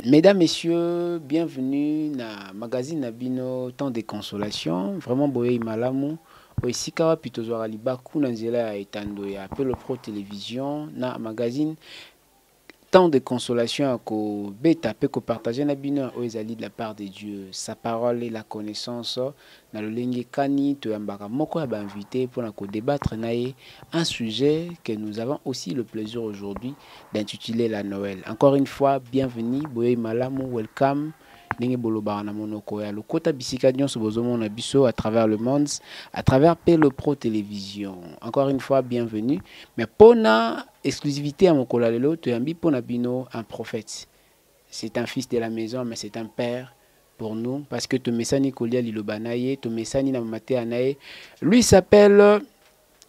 Mesdames, Messieurs, bienvenue na magazine Nabino Temps de Consolation. Vraiment, boye malamu. Oisika pitozwara libaku na nzela ya etando ya Pelo Pro Télévision na magazine Temps de Consolation à ko beta pe ko partager na bino oezali de la part de Dieu. Sa parole et la connaissance na lolenge kani to yambaka moko ya ba invité pour na ko débattre nae un sujet que nous avons aussi le plaisir aujourd'hui d'intituler la Noël. Encore une fois, bienvenue, boye malamu, welcome. Ndenge boloba na monoko ya lokota bisika nyonso bozomona biso à travers le monde, à travers Pelo Pro Télévision. Encore une fois, bienvenue. Mais pona exclusivité à mon kolalelo, tu yambi pona bino un prophète. C'est un fils de la maison, mais c'est un père pour nous parce que tu mesani kolia lilobanaye, tu mesani na mamate anaye. Lui s'appelle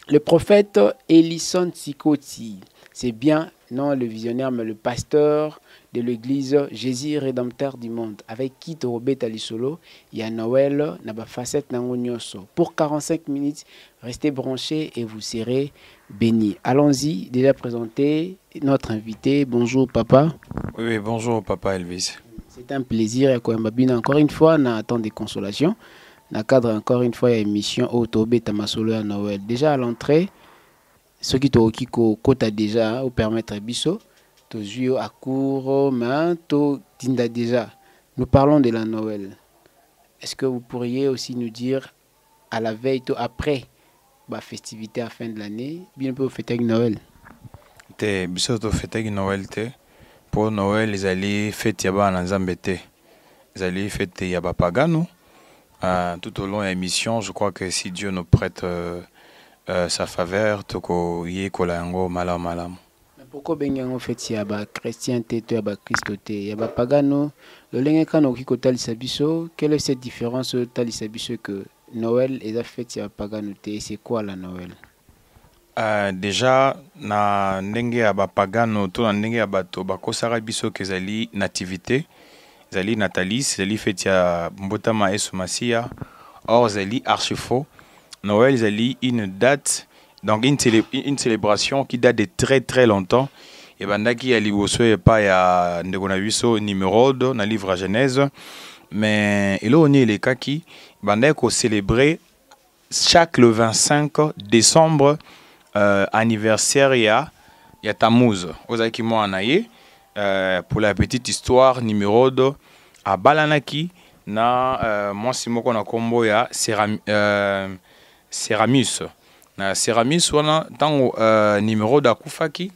le prophète Ellison Tsikoti. C'est bien, non le visionnaire, mais le pasteur de l'église Jésus Rédempteur du monde. Avec qui Torobet Alisolo, il y a Noël, Naba Facette Nangonyoso. Pour 45 minutes, restez branchés et vous serez bénis. Allons-y, déjà présenté notre invité. Bonjour papa. Oui, bonjour papa Elvis. C'est un plaisir. Encore une fois, on attend des consolations. Dans le cadre, encore une fois, il y a une émission au Torobet Tamasolo à Noël. Déjà à l'entrée, ceux qui t'ont quota déjà au permettre biso to juo à court main to dinda déjà. Nous parlons de la Noël. Est-ce que vous pourriez aussi nous dire à la veille to après la festivité à la fin de l'année bien peu fêter Noël? Te biso to fêter Noël te pour Noël les alliés fête yaba na Nzambe te. Les alliés fête yaba pagano. Tout au long de l'émission, je crois que si Dieu nous prête sa faveur, toko yé kola yango malam malam. Pourquoi bengango fait yaba chrétien te to yaba Christo te yaba pagano le lenge kano ki kotali sabiso? Quelle est cette différence tali sabiso que Noël et la fête yaba pagano te? C'est quoi la Noël? Déjà na ndenge yaba pagano to na ndenge yaba to bakosara biso kezali nativité, zali natalis, zali fête ya mbotama Yesu Masia. Or zali archi faux. Noël, c'est une date, donc une célébration qui date de très très longtemps. Et bandaki a liboso et pas ya ndegonaviso numéro 2 dans le livre à Genèse. Mais il y a les cas qui bandako célébrer chaque le 25 décembre anniversaire ya Tammuz. Ozaki mo anaye pour la petite histoire numéro 2 à Balanaki na moi simoko na kombo ya Céramus. Na Céramus wana tango numéro d'akufaki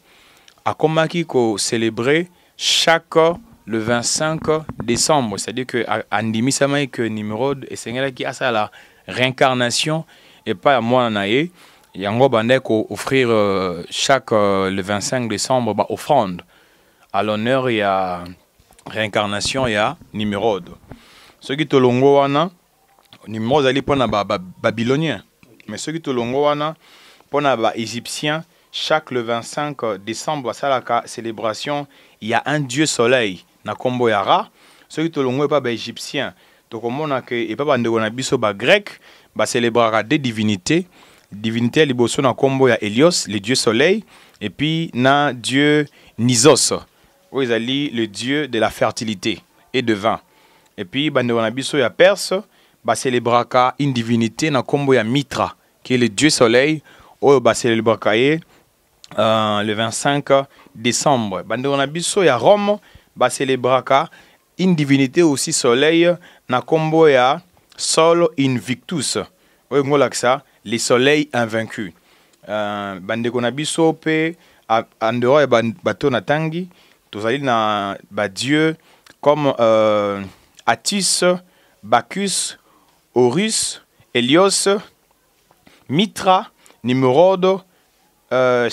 akomaki ko célébrer chaque le 25 décembre, c'est-à-dire que andimisama que numéro et sengelaki asa la réincarnation et pas moi naé yango bande ko offrir chaque le 25 décembre ba offrande à l'honneur et à réincarnation et à numéro. Ce qui te longo wana numéro zali pona babylonien. Mais ceux qui te longo wana pona ba égyptien chaque le 25 décembre ça la célébration il y a un dieu soleil na kombo ya Ra. Ceux qui te longo pas ba égyptien to komona que et pas ba ndeko na biso ba grec ba célébrera des divinités liboso na kombo ya Hélios le dieu soleil et puis na dieu Nisos où ils allient le dieu de la fertilité et de vin. Et puis ba ndeko na biso ya Perse ba célébraka une divinité na kombo ya Mitra qui est le dieu soleil ou ba célébraka le 25 décembre. Ba ndeko na biso ya Rome ba célébraka une divinité aussi soleil na kombo ya Sol Invictus. Ou ngolaksa le soleil invaincu. Ba ndeko na biso pe en dehors ya bato na tangi tozali na ba dieu comme Attis, Bacchus, Horus, Hélios, Mitra, Nimrod,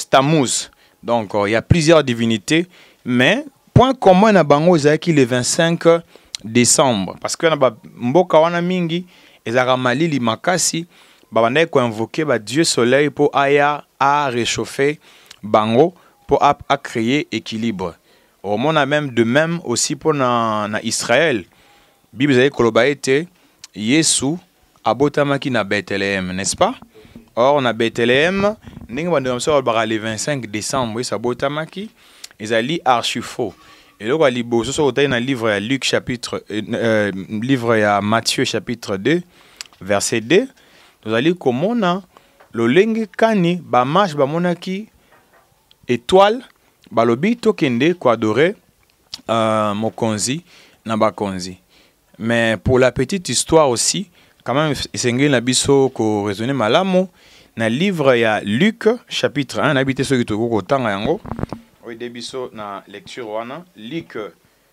Tammuz. Donc il y a plusieurs divinités, mais point commun na bango ezaki le 25 décembre parce que na mboka wana mingi ezaka malili makasi babandai ko invoquer ba dieu soleil pour aya à réchauffer bango pour à créer équilibre. On a même de même aussi pour na Israël. Bible zali koloba ete Yesu abotamaki na Bethléem, n'est-ce pas? Or na Bethléem ndenge bandeko so ba le 25 décembre ça abotamaki ezali archi faux. Et là, on libo so dans livre à Luc chapitre livre à Matthieu chapitre 2 verset 2. Nous allons komona lo lenge kani ba marche ba monaki étoile ba lobi tokende ko adorer mokonzi na bakonzi. Mais pour la petite histoire aussi, quand même essengeli na biso ko raisonner malamu na livre ya Luc chapitre 1 habité ceux qui to ko tanga yango. Oui, débiso na lecture wana Luc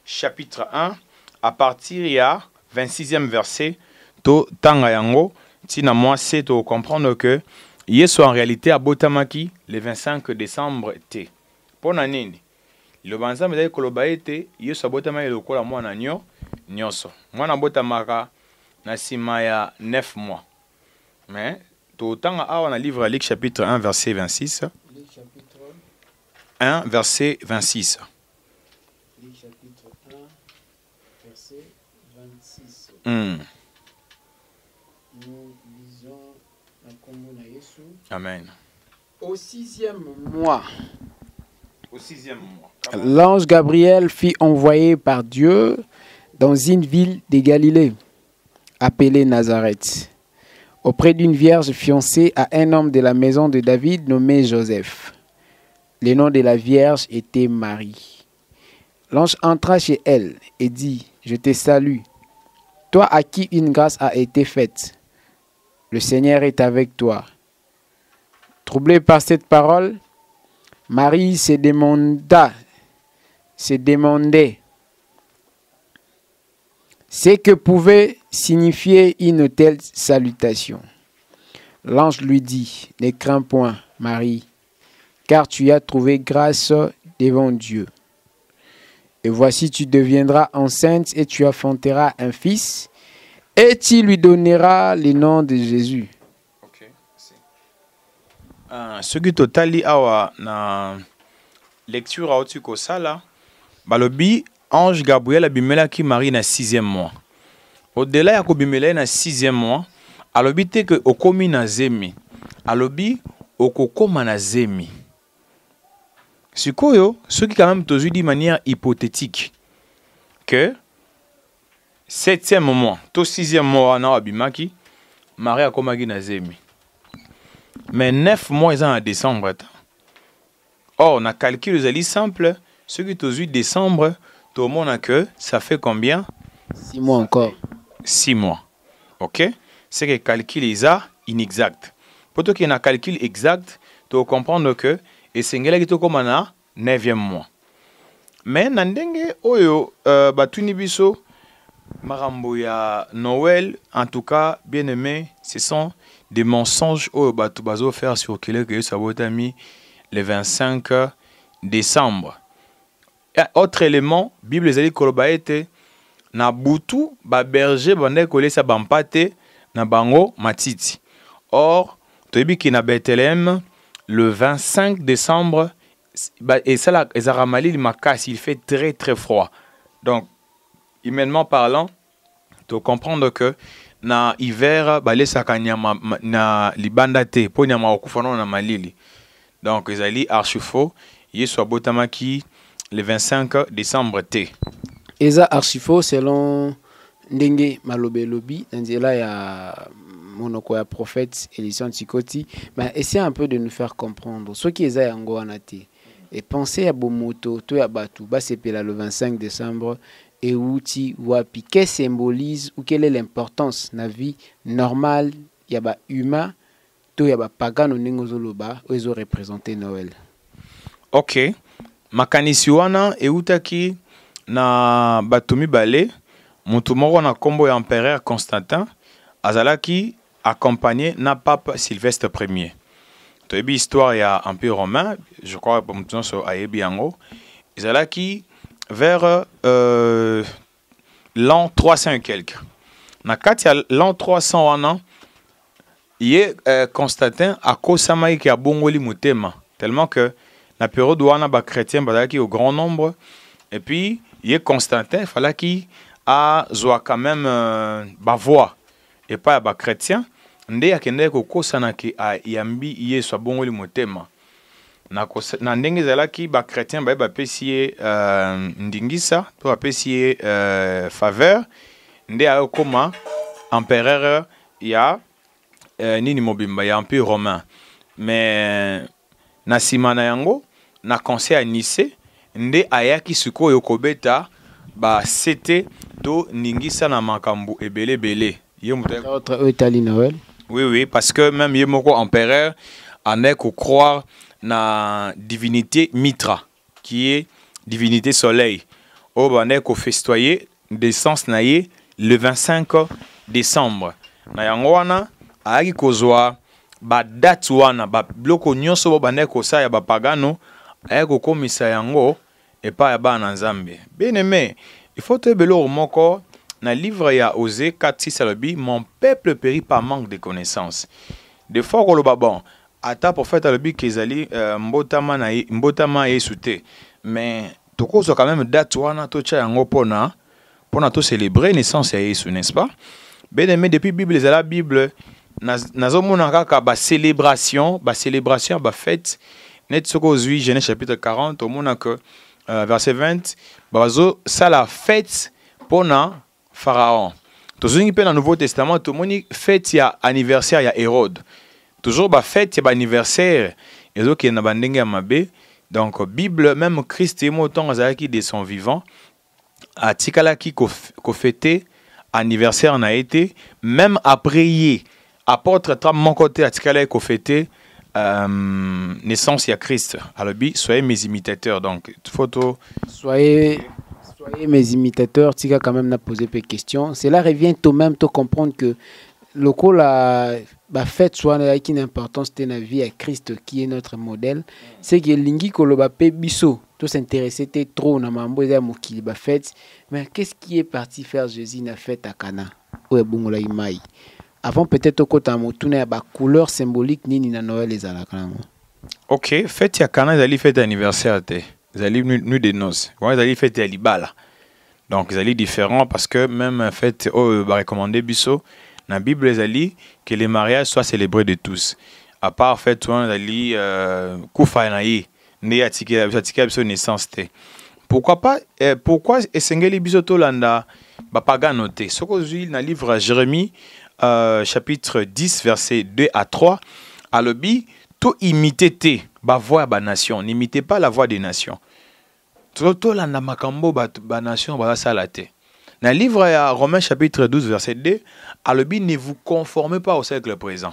chapitre 1 à partir ya 26e verset to tanga yango tina moi c'est to comprendre que Yesu en réalité a botamaki le 25 décembre té. Pona nini? Le banza me dai koloba ete Yesu abotamaki lokola mwana nyo nyonso. Mwana botamaka na sima ya 9 mois. Mais to tanga awa na livre Luc chapitre 1 verset 26. 1 verset 26. Luc chapitre 1 verset 26. Nous lisons la combo na Yesu. Amen. Au 6e mois. Au 6e mois. L'ange Gabriel fut envoyé par Dieu dans une ville de Galilée, appelée Nazareth, auprès d'une vierge fiancée à un homme de la maison de David nommé Joseph. Le nom de la vierge était Marie. L'ange entra chez elle et dit, « Je te salue, toi à qui une grâce a été faite. Le Seigneur est avec toi. » Troublée par cette parole, Marie se demandait ce que pouvait signifier une telle salutation. L'ange lui dit, « Ne crains point, Marie, car tu as trouvé grâce devant Dieu. Et voici, tu deviendras enceinte et tu enfanteras un fils, et tu lui donneras le nom de Jésus. » Ce qui totali awa na lecture a otu ko sala balobi ange Gabriel abimela ki Marie na 6e mois. Au-delà ya ko bimela na 6e mois, alobi te ke okomi na zemi. Alobi okokoma na zemi. Sikoyo, ce qui quand même toujours dit de manière hypothétique que 7e mois, to 6e mois na abimaki Marie akomaki na zemi. Mais 9 mois, ils sont en décembre. Or, on a calculé les alliés simples. Ce qui est aux 8 décembre, tout le monde a que ça fait combien? 6 mois encore. 6 mois. Ok? C'est que le calcul est inexact. Pour toi qui a un calcul exact, tu vas comprendre que c'est ce qui est comme un 9e mois. Mais, nandenge oyo batuni biso marambo ya Noël, en tout cas, bien aimé, ce sont des mensonges au bateau faire sur que ça va mis le 25 décembre. Et autre élément, Bible les ali kolobaete na butu ba berger bande kolé sa bampate na bango matiti. Or, tobi ki na Bethléem le 25 décembre et ça la ezaramali il makas, il fait très très froid. Donc humainement parlant, tu comprendre que na hiver balesaka nyama na libanda te po nyama okufana na malili. Donc ezali archi faux. Yesu abotamaki le 25 décembre te. Eza archi faux selon ndenge malobe lobi nzela ya monoko ya prophète Ellison Tikoti. Ben essaie un peu de nous faire comprendre ce qui eza yango wana te. Et pensez à bomoto to ya batu ba sepela le 25 décembre. Et outi wapi que symbolise ou quelle est l'importance na vie normale yaba humain to yaba pagano ningozoloba ozo représenter Noël. OK. Makanisi wana eutaki na batumi balé mutu moko na kombo ya empereur Constantin azalaki accompagné na pape Sylvestre Ier. Toyebi histoire ya empire romain, je crois que mutu so ayebi yango. Azalaki vers l'an 300 et quelques. Na kati l'an 300 wana, ye Constantin a kosama ki a bongoli mutema tellement que na période wana ba chrétien bazaki au grand nombre et puis ye Constantin fallait qui a zoa quand même ba voix et pas ba chrétien nde akende ko kosana ki a yambi ye so bongoli mutema. na ndenge ezalaki bakretien baye bapesi ye ndingisa mpe bapesi ye faveur nde akokoma empereur ya nini mobimba ya empire romain. Mais na nsima na yango na conseil ya Nice nde ayaki sikoyo kobeta basete to ndingisa na makambo ebele ye autre Italie Noël. Oui, parce que même ye moko empereur en est qu'on croire na divinité Mitra, qui est divinité soleil. Au bané qu'on festoyer naissance naie le 25 décembre. Na yango wana aaki kozwa ba date wana ba bloko nyonso bo bané ko sa ya ba pagano aaki ko komisa yango et pas ya ba na Nzambe. Bien aimé, il faut te belo moko na livre ya Osée 4:6 alobi mon peuple périt par manque de connaissances. De fois ko lo bon ata prophète alobi kezali mbotama Yesu te, mais tokozwa quand même date wana to tia yango pona to célébrer naissance ya Yesu, n'est-ce pas? Ben aimé, depuis Bible ezala Bible nazomona kaka ba célébration ba fête net soko zui Genèse chapitre 40 au mona que verset 20 bazo ça la fête pona Pharaon. Tozungi pe na Nouveau Testament to moni fête ya anniversaire ya Hérode. Toujours ba fête ya anniversaire ezo ki na bandenge ya mabe. Donc Bible même Christ et moton azaki de son vivant atikala ki ko fêter anniversaire na été même après y apôtre tram mon côté atikala ko fêter naissance ya Christ. Alors soyez mes imitateurs. Donc photo soyez mes imitateurs, tika quand même n'a posé peu de questions. Cela revient tout même te comprendre que le coup la fête soit avec une importance de la vie à Christ qui est notre modèle. C'est que lingi koloba pe biso tout s'intéresser trop na mambo ya mokili ba fête. Mais qu'est-ce qui est parti faire Jésus na fête à Cana ou ebongola imai? Avant peut-être au côté motuna ba couleur symbolique nini na Noël les alakana. OK, fête ya Cana ezali fête anniversaire te. Ils allaient nuit de noces. Ils allaient fêter à Libala. Donc ils allaient différents parce que même fête recommandé biso dans la Bible ils allaient que les mariages soient célébrés de tous. À part fait toi ils allaient kufa naïe né atike biso naissance te. Pourquoi pas pourquoi esengeli biso to landa ba pagano te. Soko zui dans livre Jérémie chapitre 10 verset 2 à 3 à lobi to imiter te ba voix ba nation, n'imitez pas la voix des nations. Tout la makambo ba nation ba salate. Dans le livre à Romains chapitre 12 verset 2, alobi ne vous conformez pas au siècle présent.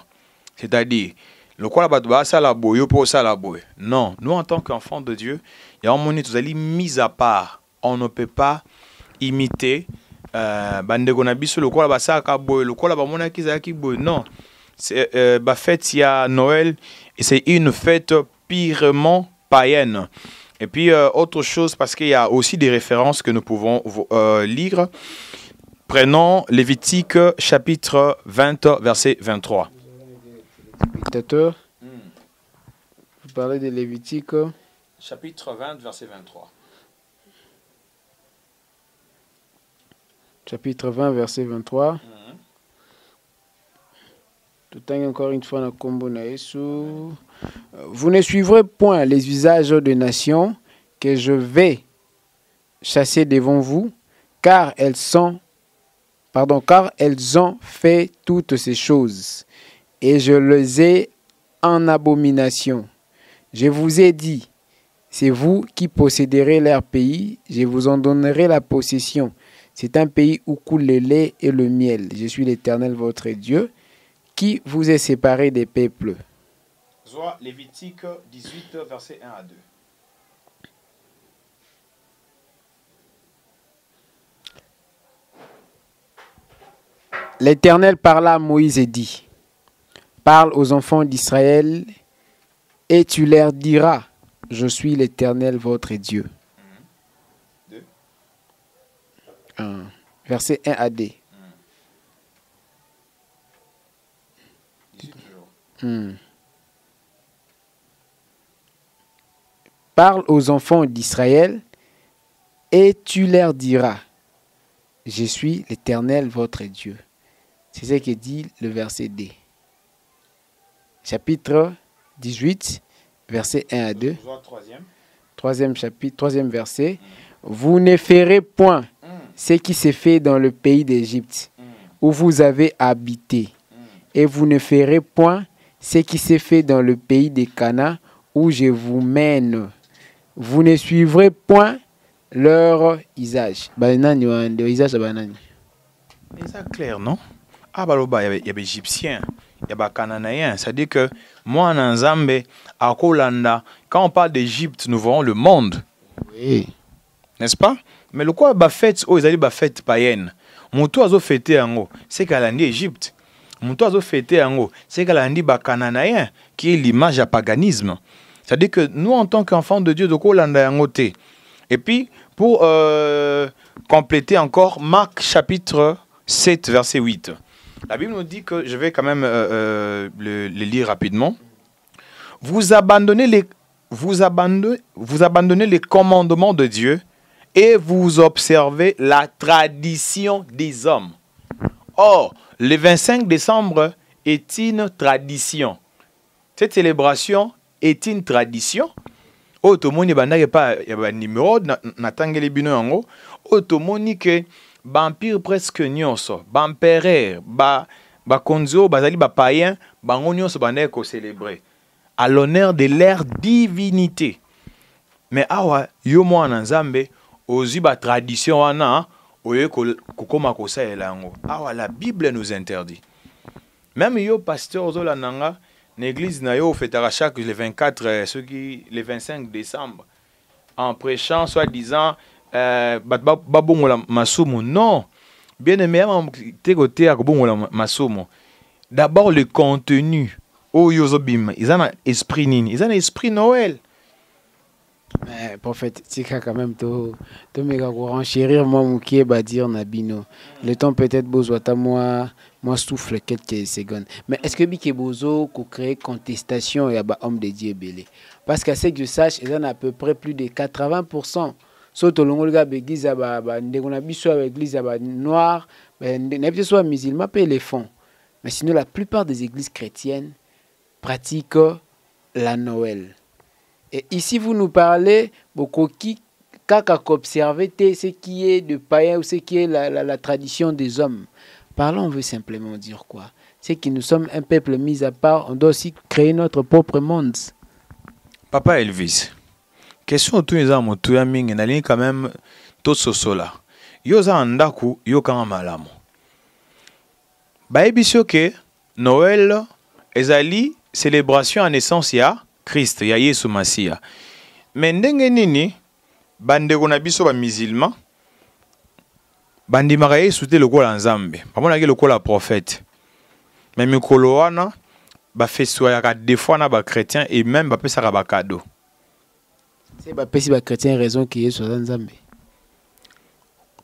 C'est-à-dire le quoi la ba sala boyo pour sala boy. Non, nous en tant qu'enfants de Dieu, il y a un moment où allez mis à part. On ne peut pas imiter bandeko na biso le quoi ba saka boy, le quoi la ba mona kizaki boy. Non. C'est ba fête il y a Noël et c'est une fête purement païenne. Et puis autre chose parce qu'il y a aussi des références que nous pouvons lire. Prenons Lévitique chapitre 20 verset 23. Dictateur. Vous parlez de Lévitique Chapitre 20 verset 23. Chapitre 20 verset 23. Tout encore une fois, vous ne suivrez point les usages des nations que je vais chasser devant vous, car elles ont fait toutes ces choses, et je les ai en abomination. Je vous ai dit, c'est vous qui posséderez leur pays, je vous en donnerai la possession. C'est un pays où coule le lait et le miel. Je suis l'Éternel, votre Dieu, qui vous est séparé des peuples. Soit Lévitique 18, verset 1 à 2. L'Éternel parla à Moïse et dit, parle aux enfants d'Israël et tu leur diras, je suis l'Éternel votre Dieu. 2. Verset 1 à 2. Parle aux enfants d'Israël et tu leur diras, je suis l'Éternel votre Dieu. C'est ce que dit le verset D. Chapitre 18, verset 1 à 2. Troisième chapitre, troisième verset. Vous ne ferez point ce qui s'est fait dans le pays d'Égypte, où vous avez habité. Et vous ne ferez point ce qui s'est fait dans le pays de Cana, où je vous mène. Vous ne suivrez point leur usage. C'est clair, non? Ah, bah, il y a des Égyptiens, il y a des Cananéens. C'est-à-dire que moi, en Zambie, à Kolanda, quand on parle d'Égypte, nous voyons le monde. Oui. N'est-ce pas? Mais le quoi, bah, fête, oh, ils allaient bah, fête païenne. Mon toit a fêté en haut, c'est qu'elle a dit Égypte. Mon toit a fêté en haut, c'est qu'elle a dit bah, Cananéen, qui est l'image à paganisme. C'est-à-dire que nous, en tant qu'enfants de Dieu, de Kolanda en haut. Et puis, pour compléter encore, Marc chapitre 7, verset 8. La Bible nous dit que, je vais quand même le lire rapidement. Vous abandonnez les commandements de Dieu et vous observez la tradition des hommes. Or, le 25 décembre est une tradition. Cette célébration est une tradition. Oh, tout le monde n'est pas un numéro, n'attendez bino yango. Oh, tout le monde que vampire presque nyonso, bampereur, konzo, bazali ba païen, bango nyonso banaye ko célébrer à l'honneur de leur divinité. Mais awa yo mo na Nzambe ozi ba tradition wana oye kokoma ko saela yango. Awa la Bible nous interdit. Même yo pasteur ozola nanga l'église na yo fêtera chaque le 24 le 25 décembre en prêchant soi-disant babongola masumu. Non, bien aimé, d'abord le contenu. Oh yozobim, ils ont un esprit nini, ils ont un esprit Noël. Mais prophète, c'est quand même tout méga courant chérir moi mouké badir nabino. Le temps peut-être besoin à moi souffle quelques secondes. Mais est-ce que biké bozo ko créer contestation et ba homme de Dieu belé? Parce qu'à ce que je sache, ils ont à peu près plus de 80%. Surtout le gars l'église ndekona biso avec l'église noire, n'importe soit musulman paye les fonds. Mais sinon la plupart des églises chrétiennes pratiquent la Noël. Et ici, vous nous parlez beaucoup qui observer ce qui est de païen ou ce qui est la tradition des hommes. Par là, on veut simplement dire quoi? C'est que nous sommes un peuple mis à part, on doit aussi créer notre propre monde. Papa Elvis, question tout les hommes, tout les ming, n'allez quand même tout ce sola. Yoza andaku, yo kama malamu. Baebisio ke Noël, ezali célébration en essence ya Christ, ya Yesu Masia. Mais ndenge nini, bandeko na biso ba musulman, bandimaka Yesu te lokola Nzambe. Bamonaki lokola prophète. Mais mikolo wana, ba festoyaka des fois na ba chrétien et même ba pesaka ba cadeau. C'est ba pesi ba chrétien raison que Yesu Nzambe.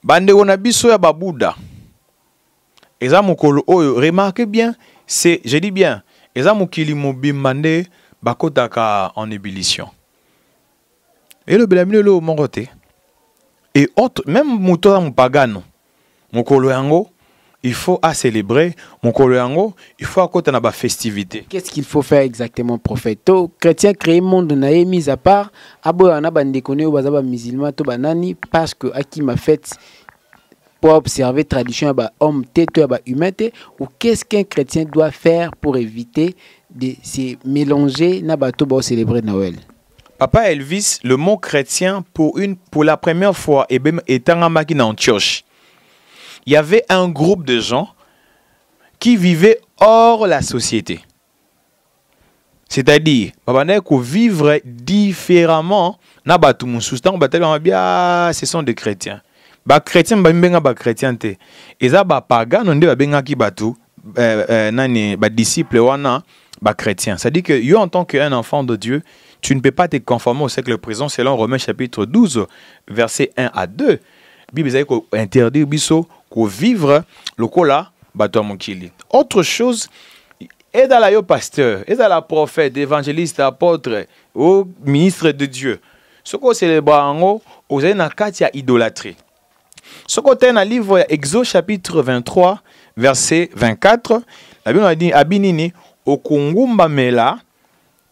Bandeko na biso ya ba Bouddha. Eza mokolo oyo, remarquez bien, c'est, je dis bien, eza mokili mobimande bakotaka en ébullition. Et le belamine le mongote. Et autre, même moutoa mupagano, mokolo yango, il faut à célébrer, mokolo yango, il faut à côté na ba festivité. Qu'est-ce qu'il faut faire exactement, prophète? To chrétien créé monde naé mis à part, abo ana bande koné ou bazaba musulman to banani parce que à qui m'a fait pour observer tradition à homme tête à humain ou qu'est-ce qu'un chrétien doit faire pour éviter de se mélanger na bateau pour célébrer Noël? Papa Elvis, le mot chrétien pour la première fois étant en Antioche, il y avait un groupe de gens qui vivaient hors la société. C'est-à-dire, vivre différemment na bateau ce sont des chrétiens. Ba chrétien ba mbenga ba chrétien te eza ba pagano nde ba benga ki batu nani ba disciple wana ba chrétien. Ça dit que yo en tant qu'un enfant de Dieu, tu ne peux pas te conformer au siècle présent selon Romains chapitre 12 verset 1 à 2. Bible dit ko interdire biso ko vivre lokola bato mokili. Autre chose, et dans la yo pasteur, et dans la prophète, évangéliste, apôtre ou ministre de Dieu. Ce qu'on célèbre en haut, aux na katia idolâtrie. Ce côté dans le livre Exode chapitre 23, verset 24, la Bible a dit Abinini, Okungumba mela,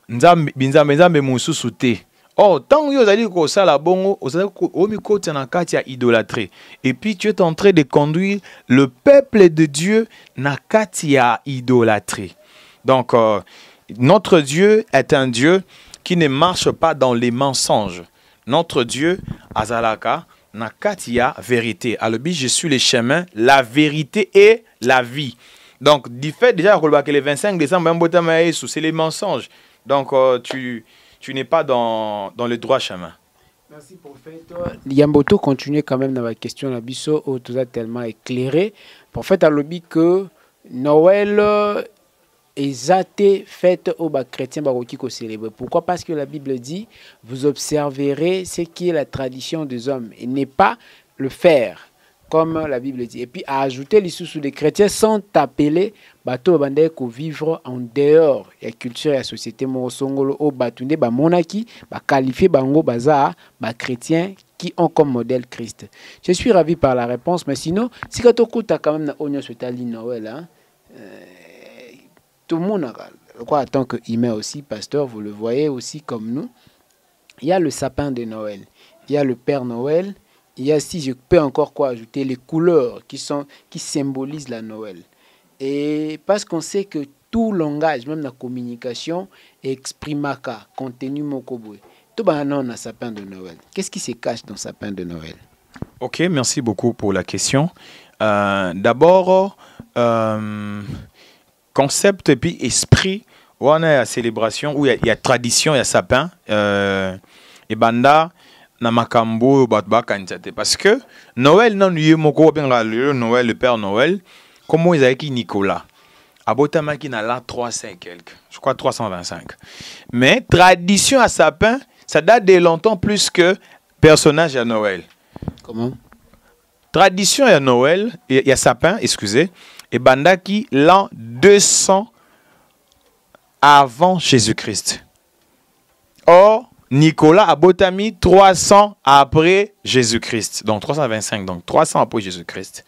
nzambe mususu te. Oh, tant que vous allez ko sala bongo, vous allez ko na kati ya idolâtrie. Et puis tu es en train de conduire le peuple de Dieu na kati ya idolâtrie. Donc notre Dieu est un Dieu qui ne marche pas dans les mensonges. Notre Dieu azalaka na kati ya vérité. Alors je suis le chemin, la vérité et la vie. Donc du fait déjà que le 25 décembre c'est les mensonges. Donc tu n'es pas dans le droit chemin. Merci pour le fait. Yamboto continue quand même dans la question de Bisso, où tout ça tellement éclairé. Pour fait, à l'objet que Noël est fête aux chrétiens qui célèbrent. Pourquoi? Parce que la Bible dit, vous observerez ce qui est la tradition des hommes et n'est pas le faire. Comme la Bible dit. Et puis à ajouter les sous des chrétiens sont appelés bateau bandé ko vivre en dehors de la culture et la société morosongolo au batunde ba monaki ba qualifié bango baza ba chrétiens qui ont comme modèle Christ. Je suis ravi par la réponse, mais sinon si quand on quand même na onyo sotali Noël hein, tout le monde quoi en tant que humain aussi pasteur, vous le voyez aussi comme nous. Il y a le sapin de Noël, il y a le Père Noël. Il y a, si je peux encore quoi ajouter, les couleurs qui symbolisent la Noël. Et parce qu'on sait que tout langage, même la communication, exprime contenu mokoboué. Tout le monde a un sapin de Noël. Qu'est-ce qui se cache dans le sapin de Noël? Ok, merci beaucoup pour la question. D'abord, concept et puis esprit, où on a la célébration, où il y a tradition, il y a sapin, et banda. Na makambo batba kanjate parce que Noël non lié moko benga le Noël le Père Noël comment ils avaient qui Nicolas abotama qui na la 300 quelques je crois 325 mais tradition à sapin ça date de longtemps plus que personnage à Noël. Comment? Tradition à Noël il y a sapin excusez et banda qui l'an 200 avant Jésus-Christ. Or Nicolas a botami 300 après Jésus-Christ. Donc 325, donc 300 après Jésus-Christ.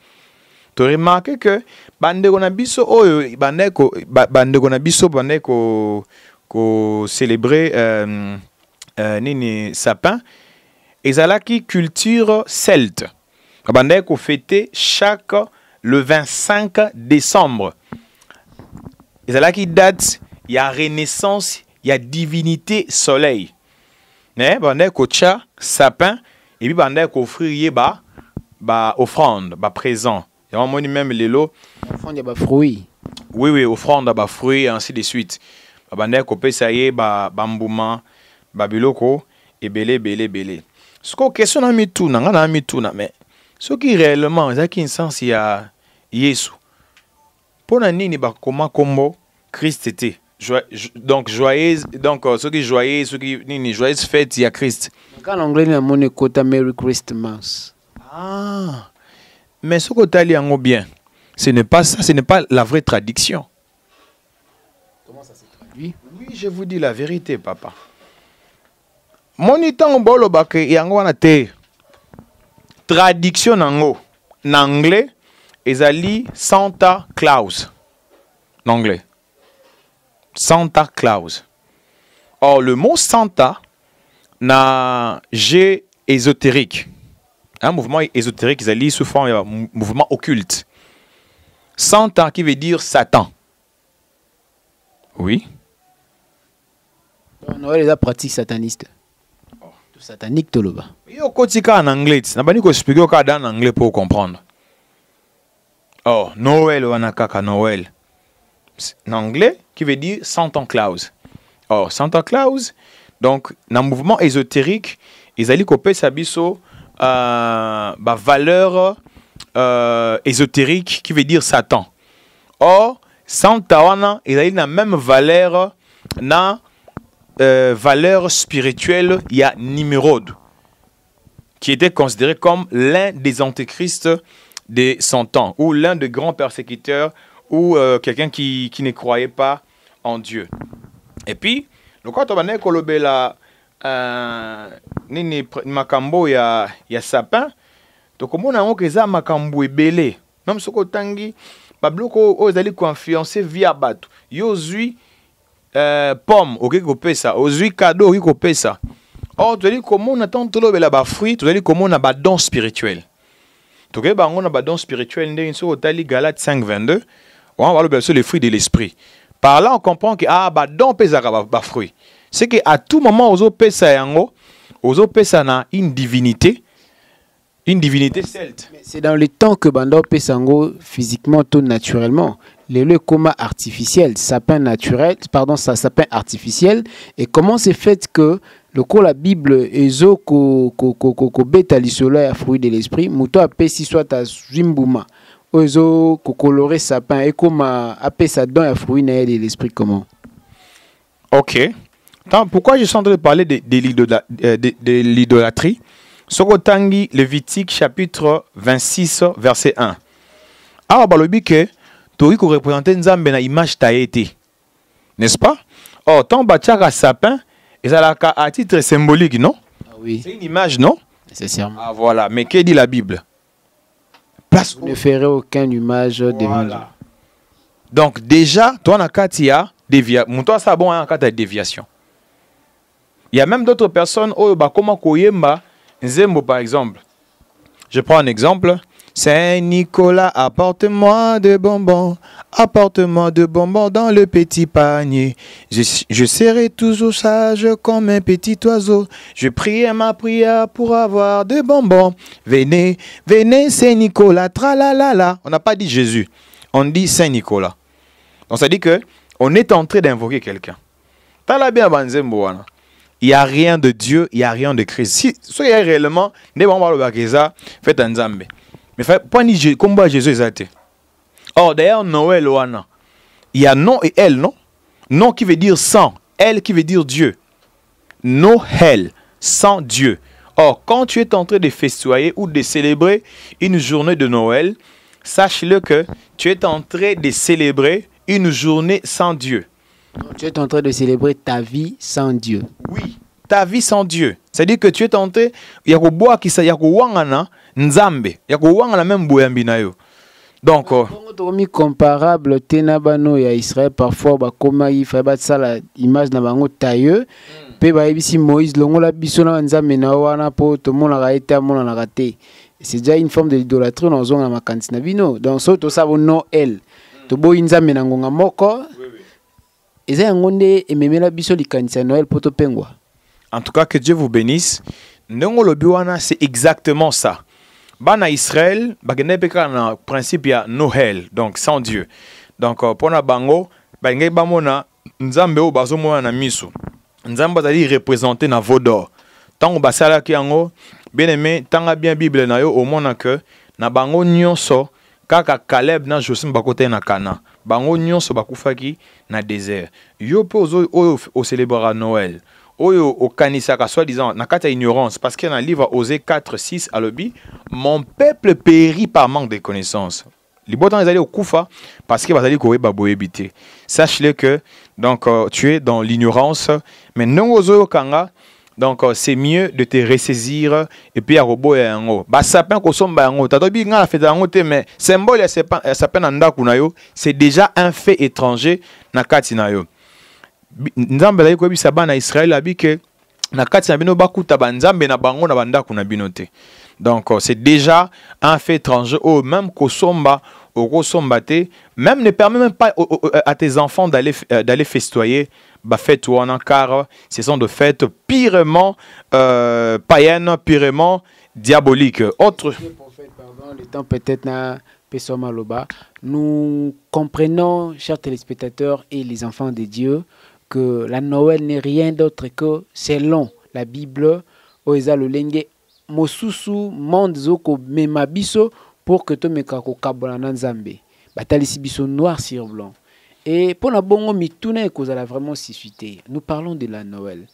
Tu as remarqué que bandeko na biso oyo bandeko na biso bandeko ko célébrer nini sapin ezalaki culture celte. Bandeko fêter chaque le 25 décembre. Ezalaki date il y a renaissance, il y a divinité soleil. Bandé ko tcha sapin et puis bandé ko offrir ba offrande ba présent et on moni même les lots offrande ba fruits oui offrande ba fruits et ainsi de suite bandé ko pesa ye ba mbuma ba biloko et belé ce qu'on question na mitu na mitu na mais ce qui réellement ça qui sens il y a Yesu pour nini ba comment combo Christ était donc joyeuse donc ceux qui joyeux ceux qui ni joyeuse fête il y a Christ. En anglais na moni kota Merry Christmas. Ah mais ce que tu as bien ce n'est pas ça, ce n'est pas la vraie traduction. Comment ça se traduit? Oui, je vous dis la vérité papa. Monitan bolo ba ke yango wana te traduction nango en anglais ezali Santa Claus en anglais. Santa Claus. Or, le mot Santa n'a G ésotérique. Un mouvement ésotérique, ils allaient sous forme de mouvement occulte. Santa qui veut dire Satan. Oui. Noël est la pratique sataniste. Tout satanique, tout le bas. Il y a un en anglais. Je n'ai pas expliqué en anglais pour comprendre. Oh, Noël ou Anakaka Noël. En anglais, qui veut dire Santa Claus. Or, Santa Claus, donc, dans le mouvement ésotérique, ils allaient copier sa biso valeur ésotérique qui veut dire Satan. Or, Santa Wana, ils allaient la même valeur, valeur spirituelle, il y a Nimrod, qui était considéré comme l'un des antéchrists de son temps, ou l'un des grands persécuteurs, ou quelqu'un qui ne croyait pas en Dieu. Et puis, le quand on a kolobé la nini makambo ya sapin, to komona ngo keza makambo ebele. Même soko tangi babloko o ezali ko influencer via bato. Yo zui pomme okoki kopesa, ozwi cadeau okoki kopesa. Or tozali komona ntango tolobela bafruit tozali komona badon spirituel. Tokoki bango na badon spirituel ndenge soki otali Galates 5:22 on va parler sur les fruits de l'esprit. Par là on comprend que badon mpe ezalaka bafruit. C'est que à tout moment ozopesa yango ozopesa na une divinité celte. C'est dans le temps que Bando Pesango physiquement tout naturellement. Le coma artificiel, sapin naturel, pardon, sapin artificiel. Et comment c'est fait que le coup la Bible ezo ko beta lisola à fruit de l'esprit, muto apé si soit à Zimbuma, ezo ko coloré sapin et comment apé ça don à fruit de l'esprit comment? Ok. Pourquoi je suis en train de parler de l'idolâtrie? Sokotangi Lévitique chapitre 26 verset 1. Alors balobi que tori ko représenter Nzambe na image taïté. N'est-ce pas? Or tant batiaka sapin ezalaka à titre symbolique, non? Ah oui. C'est une image, non? Nécessairement. Ah voilà, mais que dit la Bible? Place vous ne ferez aucune image devant Dieu. Donc déjà, toi na katia déviation. Mon toi ça bon en cas de déviation. Il y a même d'autres personnes oh ba comment koyemba Nzembo par exemple. Je prends un exemple. Saint-Nicolas, apporte-moi de bonbons dans le petit panier. Je serai toujours sage comme un petit oiseau. Je prie ma prière pour avoir de bonbons. Venez, venez Saint-Nicolas, tralalala. On n'a pas dit Jésus, on dit Saint-Nicolas. Donc ça dit que on est en train d'invoquer quelqu'un. Tala bien Banzembo wana. Il n'y a rien de Dieu, il n'y a rien de Christ. Si il y a réellement, faites un Nzambe. Mais pas ni combat Jésus exact. Or d'ailleurs Noël wana, il y a non et elle, non? Non qui veut dire sans, elle qui veut dire Dieu. Noël, sans Dieu. Or quand tu es en train de festoyer ou de célébrer une journée de Noël, sache-le que tu es en train de célébrer une journée sans Dieu. Tu es en train de célébrer ta vie sans Dieu. Oui, ta vie sans Dieu. C'est-à-dire que tu es en train de Nzambe, même boyambinayo. Donc comparable tenabano ya Israël parfois ba koma ifaba sala image na bango tailleux pe ba ebisi Moïse longola biso na Nzambe na wana po to mona ga eta mona na raté. C'est déjà une forme de l'idolâtrie dans zone na makanti na bino. Donc so to sabo Noël. To boyi Nzambe na ngonga moko. En tout cas, que Dieu vous bénisse. C'est exactement ça. Bana Israël, le principe il y a Noël, donc sans Dieu. Donc pour na bango, Nzambe o bazomona na miso. Nzambe azali représenter na vodor. Tant basala ki yango, bien aimé, tant bien Bible na yo au mona que na bango nyonso kaka Caleb na Josim bakote na Kana. Bango nyonso bakufaki na désert. Yo pe o célébrera Noël. Oyo o kanisaka soi-disant na kata ignorance parce que dans le livre Osée 4:6 à l'obi, mon peuple périt par manque de connaissances. Les botans ils allaient au Koufa parce que bazali ko ba boyebité. Sache-le que donc tu es dans l'ignorance mais non ozo kanga. Donc c'est mieux de te ressaisir et puis à robot et yango. Ba sapin ko somba yango. Tatobi nga la fête yango te mais symbole ya sapin na ndaku na yo, c'est déjà un fait étranger na kati na yo. Nzambe la ko bisa bana Israël abi que na kati na bino bakuta ba nzambe na bango na bandaku na bino te. Donc c'est déjà un fait étranger ou même ko somba au sombaté, même ne permet même pas à tes enfants d'aller festoyer bah fête ou en car ce sont de fêtes purement païennes, purement diaboliques. Autre pardon, le temps peut-être na Pesomaloba. Nous comprenons, chers téléspectateurs et les enfants de Dieu, que la Noël n'est rien d'autre que selon la Bible, oeza lolenge mosusu monde zoko memabiso pour que to mekako kabona na Nzambe. Batalisi biso noir sur blanc. Et pour la bongo mituna et cause vraiment suscité. Nous parlons de la Noël.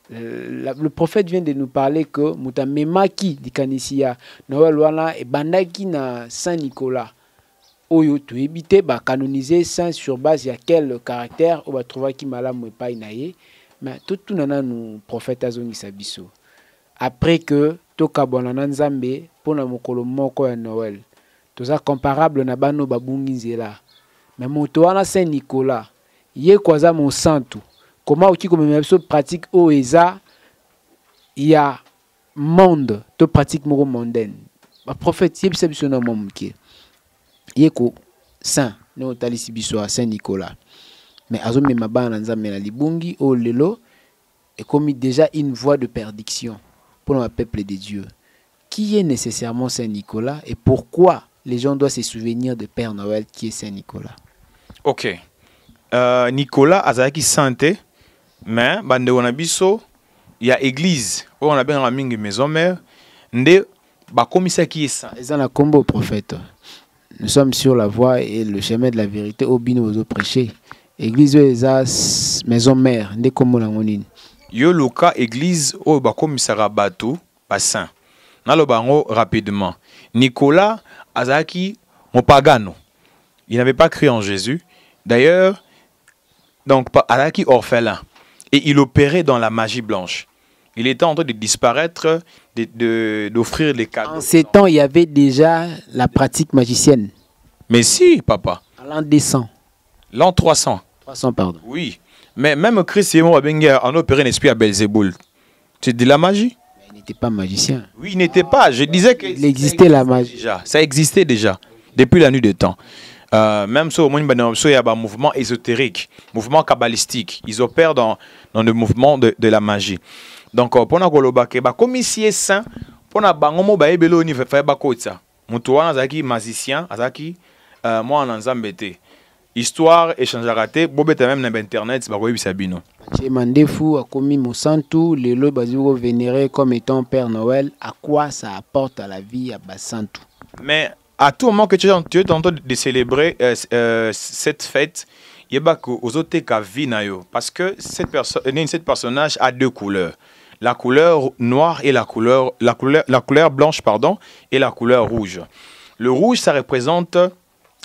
Le prophète vient de nous parler que muta memaki dikanisia Noël wana et bandaki na Saint-Nicolas. Oyo to ebité ba canoniser saint sur base ya quel caractère on va trouver qui malamu et pas inaye. Mais tout nana nous prophète azongisa biso. Après que to kabona na Nzambe pour na mokolo moko ya Noël. Toza comparable na bano babungi nzela. Mais moto wana Saint Nicolas, ye kwaza mon santu. comment qui comme même pratique au ESA il y a monde de pratique mondaine. Le prophète yebisa biso na momke. Yeko saint no talisi biso à Saint Nicolas. Mais azo me mabana nzambe na libungi o lelo est commis déjà une voie de perdition pour le peuple de Dieu. Qui est nécessairement Saint Nicolas et pourquoi les gens doivent se souvenir de Père Noël qui est Saint Nicolas? Ok. Nicolas azaki santé, mais bande wanabiso il y a église où on a bien la mingi maison mère nde ba komisa qui est saint. Ils ont la combo prophète. Nous sommes sur la voie et le chemin de la vérité au bino aux prêcher. Église eza maison mère nde kombo na ngonini. Yo loka église o ba komisara bato ba saint. Nalo bango rapidement. Nicolas azaki mopagano. Il n'avait pas cru en Jésus. D'ailleurs, donc azaki orphelin et il opérait dans la magie blanche. Il était en train de disparaître, d'offrir les cadeaux. En ces temps, il y avait déjà la pratique magicienne. Mais si, papa. À l'an 200. L'an 300. 300, pardon. Oui. Mais même Christ et moi, on a opéré un esprit à Belzéboul. C'est de la magie? Mais il n'était pas magicien. Oui, il n'était pas. Je disais que il existait la magie. Déjà. Ça existait déjà, depuis la nuit des temps. Même si au moins il y a un mouvement ésotérique, mouvement kabbalistique. Ils opèrent dans le mouvement de la magie. Donc, pour nous, comme ici est saint, pour nous, bangomo ba ebelo ni fa ba kotsa. Mutu wana zaki magicien, azaki moi en nzambete. Histoire échange raté, bobeta même na internet ba ko yebisa bino. Chez Mandefu a commis Monsanto, les lois basiro vénéré comme étant Père Noël, à quoi ça apporte à la vie à Basantu. Mais à tout moment que tu es en train de célébrer cette fête, il y a aux autres cas vinayo parce que cette personnage a deux couleurs. La couleur noire et la couleur blanche pardon et la couleur rouge. Le rouge ça représente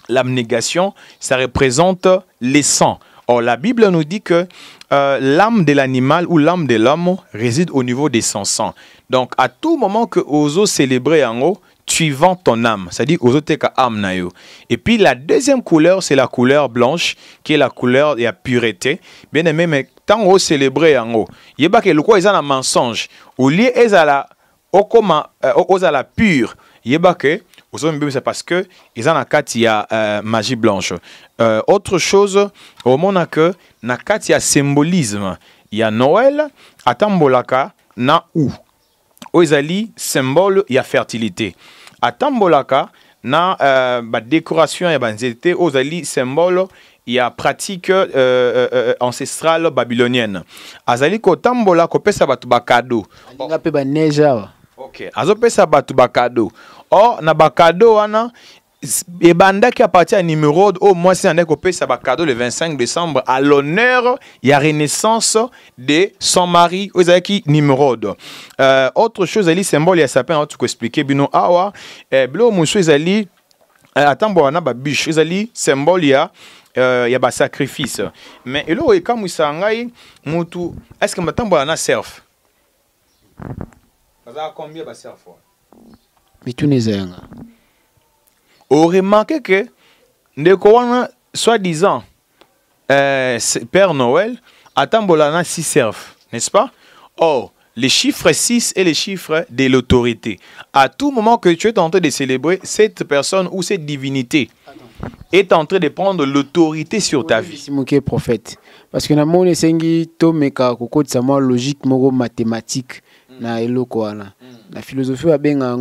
l'abnégation, ça représente les sangs. Or la Bible nous dit que l'âme de l'animal ou l'âme de l'homme réside au niveau des 100. Donc à tout moment que oso célébrer en haut, tu vends ton âme, c'est-à-dire oso teka âme na yo. Et puis la deuxième couleur c'est la couleur blanche qui est la couleur de la pureté. Bien aimé, mais tant on célébrer en haut, il y a que le quoi ils ont un mensonge. Au lieu ils ont la pure, il y a que c'est parce que ils ont la magie blanche. Autre chose, au moment que na katia symbolisme, il y a Noël, atambolaka na ou. Oizali symbole il y a fertilité. Atambolaka na décoration ya banzete ozali symbole il y a pratique ancestrale babylonienne. Azali ko tambola ko pesa batu bakado. Nga pe ba neja. OK, azo pesa batu bakado. Or na bakado wana et banda qui appartient à numéro au moins c'est un copé ça cadeau le 25 décembre à l'honneur il y a renaissance de son mari Ozaki numéro. Autre chose ali symbole il y a sapin en tout expliquer bino awa blo musu ezali atambo na ba biche ezali symbole il y a ba sacrifice mais elo e kamusa ngai mutu est-ce que matambo na serf baza combien ba serf mais tu n'es on remarque que soi-disant Père Noël atambolana 6 serfs, n'est-ce pas? Or, les chiffres 6 est les chiffres de l'autorité. À tout moment que tu es en train de célébrer, cette personne ou cette divinité est en train de prendre l'autorité sur ta vie. C'est prophète. Parce que nous avons logique mathématique na eloko wana. La philosophie a bien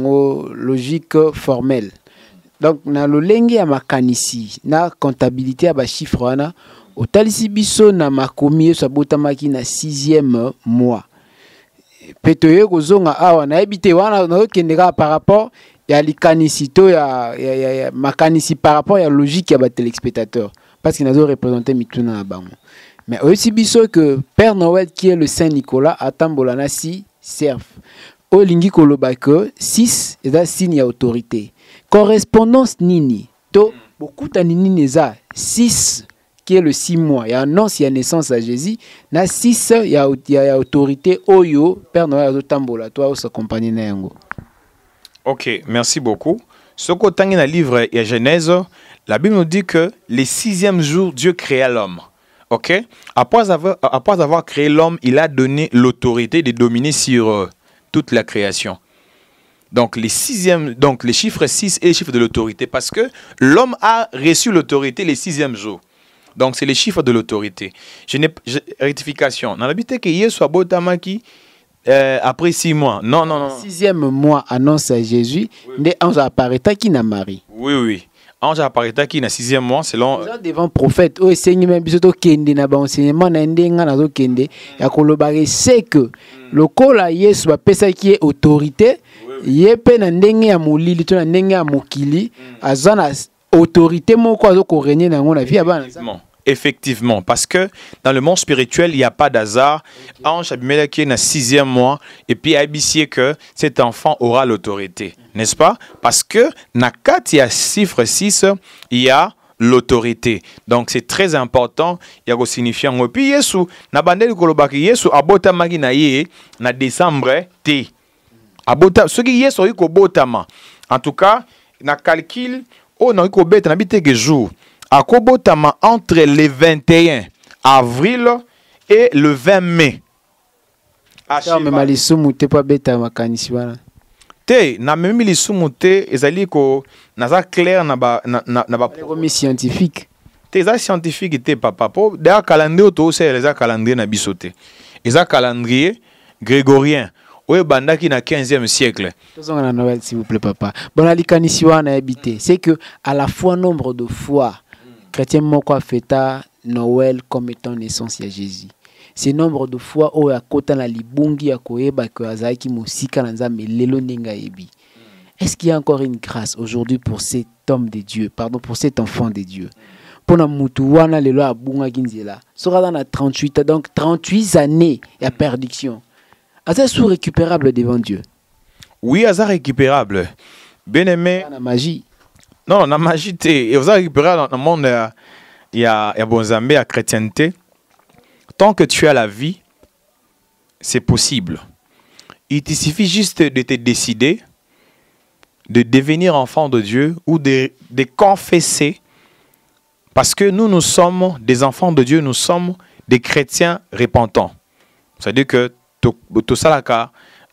logique formelle. Donc, na lolenge ya makanisi, na comptabilité ya ba chiffre wana, au talisi biso na makomi so botamaki na 6e mois. Petoye kozonga awa na ebité wana na kendeka par rapport ya likanisi to ya makanisi par rapport ya logique ya ba téléspectateurs parce qu'il nazo représenter mituna na bango. Mais aussi biso que Père Noël qui est le Saint Nicolas atambola na si serve. Olingi koloba que 6 est signe ya autorité. Correspondance nini to beaucoup ta nini neza 6 qui est le 6 mois. Il y a annonce, il y a naissance à Jésus. Na 6 il y a autorité oyo Père Noël azotambola toi au s'accompagner na yango. OK, merci beaucoup. Ce qu'on dans le livre et Genèse, la Bible nous dit que le 6e jour Dieu créa l'homme. Ok? Après avoir créé l'homme, il a donné l'autorité de dominer sur toute la création. Donc les chiffres 6 et les chiffres de l'autorité, parce que l'homme a reçu l'autorité les 6e jours. Donc c'est les chiffres de l'autorité. Rectification. Dans l'habitude que Yesu soit botamaki après 6 mois. Non, non, non. 6e mois annonce à Jésus, mais ange apparaît qui n'a Marie. Oui, oui. Ange apparaît qui n'a 6e mois selon devant prophète o esengi même biso to kende na ba enseignement na ndenga na zo kende ya kolobare c'est que lokola Yesu ba pesa qui est autorité ye pe na ndenge ya molili to na ndenge ya mokili azana autorité moko azo ko régner na ngona vie abana. Effectivement, parce que dans le monde spirituel, il n'y a pas d'hasard. Ange Abimelech qui est dans 6e mois et puis habillé que cet enfant aura l'autorité. N'est-ce pas? Parce que dans 4, il y a chiffre 6, il y a l'autorité. Donc c'est très important. Il y a aussi signifiant. Et puis Yesu, na bandeli kolobaki Yesu abota magi na ye na décembre te. Abota ce qui Yesu iko botama. En tout cas, na calcul o na iko beta na bite que jour. À Kobotama entre le 21 avril et le 20 mai. Te na memi lisumu te ezali ko naza clair na ba scientifique. Te eza scientifique te papa po da calendrier to c'est les calendrier na bisote. Eza calendrier grégorien. Oui, bandaki na 15e siècle. Noël s'il vous plaît papa. Bon alikanisiwa na habité, c'est que à la fois nombre de fois chrétien moko fêta Noël comme étant naissance à Jésus. C'est nombre de fois où à kota na libungi ya koeba que azaki musika na nzambe lelo ninga yebi. Est-ce qu'il y a encore une grâce aujourd'hui pour cet homme de Dieu, pardon, pour cet enfant de Dieu? Pour na mutu wana lelo abunga ginzela. Sera dans la 38 donc 38 années ya perdition. Est-ce sous récupérable devant Dieu? Oui, c'est récupérable. Bien aimé. La magie. Non, la magie, et vous avez récupéré dans le monde, il y a bon zambé, à chrétienté. Tant que tu as la vie, c'est possible. Il te suffit juste de te décider de devenir enfant de Dieu ou de confesser. Parce que nous sommes des enfants de Dieu, nous sommes des chrétiens repentants. C'est-à-dire que tout ça,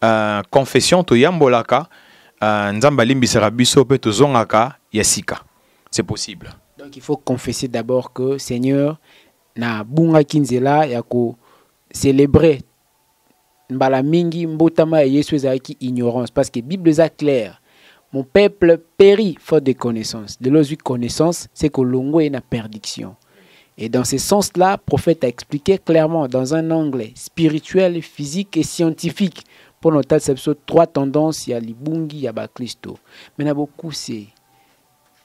la confession, tout yambolaka, c'est possible. Donc il faut confesser d'abord que Seigneur na bunga kinzela ya ko célébrer mbala mingi mbotama Yesu ezaki ignorance parce que Bible est claire. Mon peuple périt faute de connaissance. De l'autre connaissance, c'est que l'ongo est na perdition. Et dans ce sens-là, le prophète a expliqué clairement dans un angle spirituel, physique et scientifique. Pour noter ces 3 tendances, il y a l'ibungi, il y a Bakristo. Mais il y a beaucoup, c'est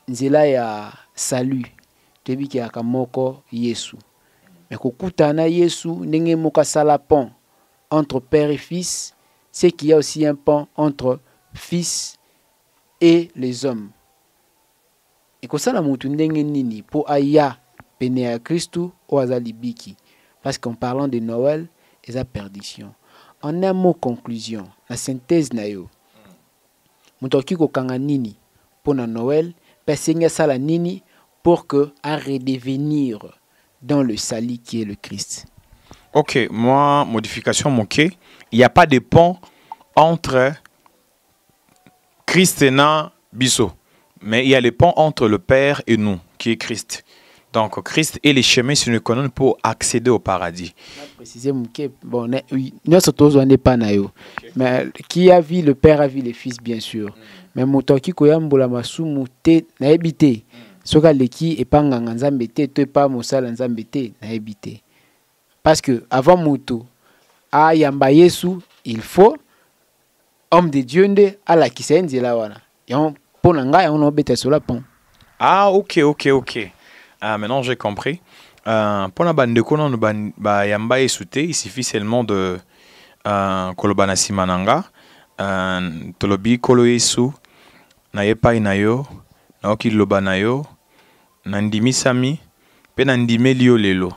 nzela ya salut. Tebi ki akamoko Yesu. Mais kokutana Yesu, nenge moka salapon entre père et fils, c'est qu'il y a aussi un pont entre fils et les hommes. Et que ça la mutu ndenge nini pour aya pene ya Christo ou azalibiki. Parce qu'en parlant de Noël, il y a perdition. En un mot conclusion, la synthèse na yo. Mutoki ko kanga nini pour na Noël, pesenga sala nini pour que à redevenir dans le sali qui est le Christ. Ok, moi modification moqué, il n'y a pas de pont entre Christ et Bisso, mais il y a le pont entre le Père et nous, qui est Christ. Donc, Christ est les chemins sur le canon pour accéder au paradis. Préciser, bon, nous sommes pas naïo, mais qui a vu le Père a vu le Fils, bien sûr. Mais moto qui koyambola masumu te na ebité. Soka leki epanga nzambe te to pas mosala nzambe te na ebité. Parce que avant moto a yamba Yesu, il faut homme de Dieu nde ala kisenzi la wana. Yon pona nga on obete sur la pont. Ah OK. Maintenant j'ai compris. Pour la bande de kono ba yamba Yesu te, il suffit seulement de kolobana simananga. Tolobi kolo Yesu na yepa inayo na okiloba na yo nandimisami pe nandimeli yo lelo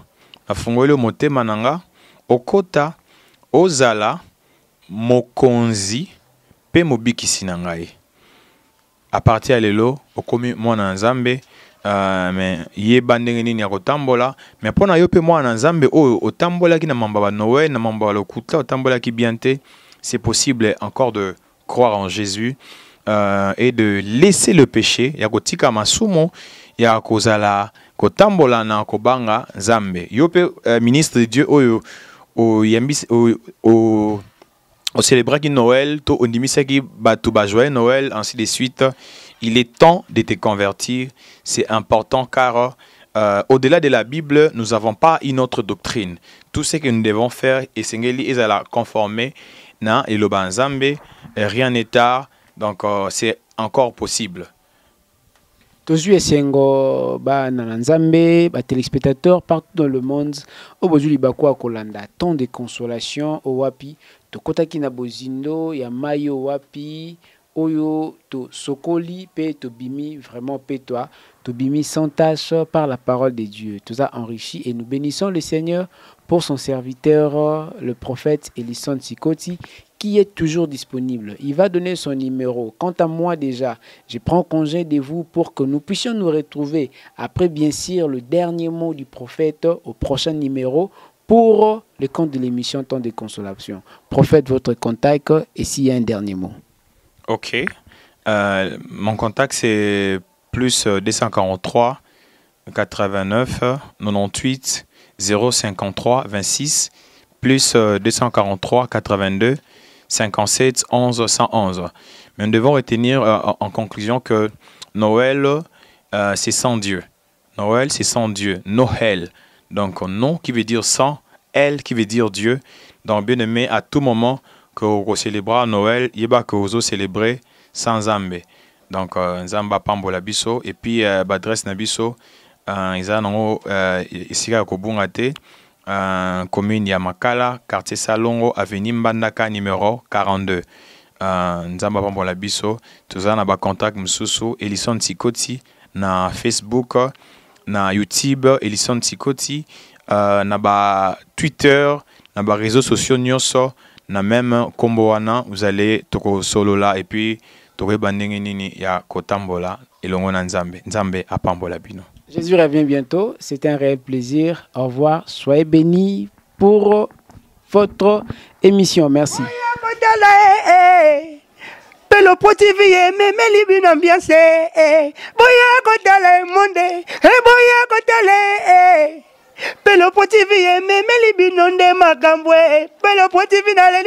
afungoli motema nanga okota ozala mokonzi pe mobikisi na ngai. À partir ya lelo okomi mwana nzambe mais ye bandenge nini ya kotambola mais pona yo pe mwana nzambe oyo otambola ki na mamba ba Noël na mamba lokuta otambola ki bien te, c'est possible encore de croire en Jésus et de laisser le péché ya kotika masumo ya kozala kotambola na kobanga nzambe. Yo pe ministre de Dieu oyo o yambis o célébrer qui Noël, to ondimisaki batu ba joyeux Noël, ainsi de suite. Il est temps de te convertir. C'est important car au-delà de la Bible, nous n'avons pas une autre doctrine. Tout ce que nous devons faire est de la conformer na eloba nzambe, rien n'est tard, donc c'est encore possible. Tozu esengo ba nanzambe ba téléspectateurs partout dans le monde obozuli bakwa kolanda temps de consolation o wapi to kotaki na bozindo ya mayo wapi oyo to sokoli pe to bimi vraiment pe toi to bimi sans tâche par la parole de Dieu. Tout ça enrichi et nous bénissons le Seigneur pour son serviteur le prophète Ellison Tsikoti qui est toujours disponible. Il va donner son numéro. Quant à moi déjà, je prends congé de vous pour que nous puissions nous retrouver après bien sûr le dernier mot du prophète au prochain numéro pour le compte de l'émission Temps de Consolation. Prophète, votre contact et s'il y a un dernier mot. Ok. Mon contact c'est plus 243 89 98 053 26 plus 243 82 57 11 111. Mais nous devons retenir en conclusion que Noël, c'est sans Dieu. Noël, c'est sans Dieu. Noël. Donc, non qui veut dire sans, elle qui veut dire Dieu. Donc, bien aimé, à tout moment que vous célébrez Noël, il y a que vous célébrez sans Zambé. Donc, Zamba Pambola Biso. Et puis, Badres Nabiso, ils ont ici à Kobungate. Commune Yamakala, quartier Salongo, avenue Mbandaka, numéro 42. Nzamba Pambola Biso, tout ça, na ba contact Msusu, Ellison Tsikoti, na Facebook, na YouTube, Ellison Tsikoti, na ba Twitter, na ba réseaux sociaux nyonso, na même Komboana, vous allez toko solo là, et puis toko bandenge nini ya kotambola, elongo na Nzambe, Nzambe apambola bino. Jésus revient bientôt. C'était un réel plaisir. Au revoir. Soyez bénis pour votre émission. Merci. Pelo TV, mais libin ambiance. Boya kotale monde, boya kotale. Pelo TV, mais libin onde makambwe. Pelo TV nale.